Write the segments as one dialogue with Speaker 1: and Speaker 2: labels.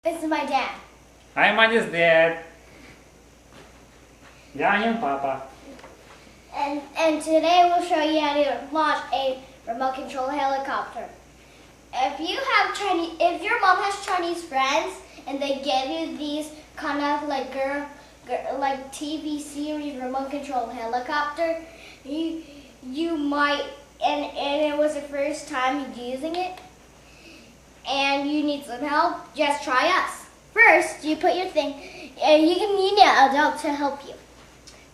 Speaker 1: This is my dad.
Speaker 2: I'm Anya's dad. Yeah, I'm Papa.
Speaker 1: And today we'll show you how to launch a remote control helicopter. If your mom has Chinese friends and they give you these kind of like like TV series remote control helicopter, you might and it was the first time using it and you need some help, just try us. First, you put your thing, and you need an adult to help you.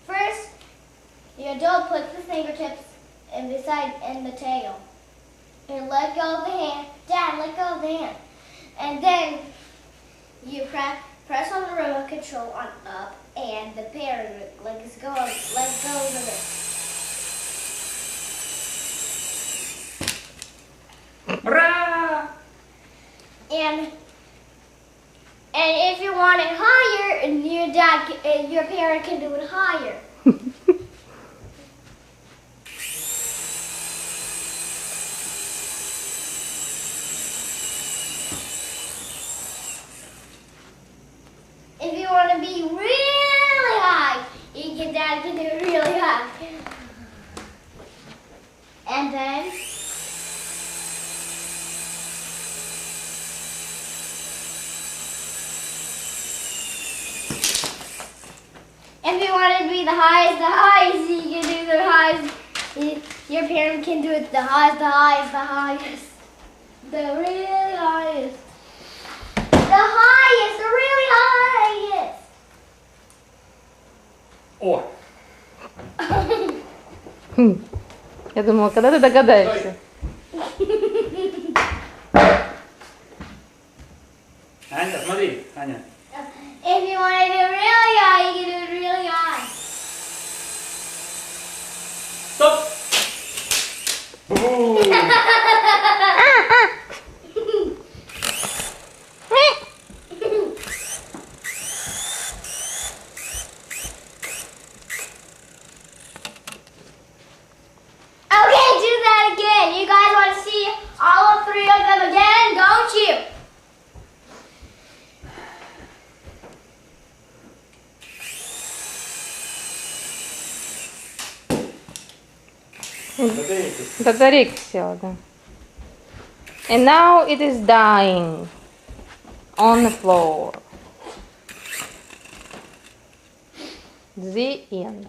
Speaker 1: First, the adult puts the fingertips in the tail. And let go of the hand. Dad, let go of the hand. And then you press on the remote control on up, and the parent let go of it.
Speaker 2: Hurrah!
Speaker 1: And if you want it higher, and your parent can do it higher. If you want to be really high, Dad can do it really high. And then if you want to be the highest, you can do the highest. Your parent can do it the highest. The really highest. The really highest.
Speaker 2: О!
Speaker 3: Я думала, когда ты догадаешься?
Speaker 2: Аня, смотри, Аня.
Speaker 1: If you want to do it really high, you can do it really high.
Speaker 2: Стоп! Бу!
Speaker 1: Okay, do that again. You guys want to see all three of them again, don't you?
Speaker 3: Батарейка села, да. And now it is dying on the floor. The end.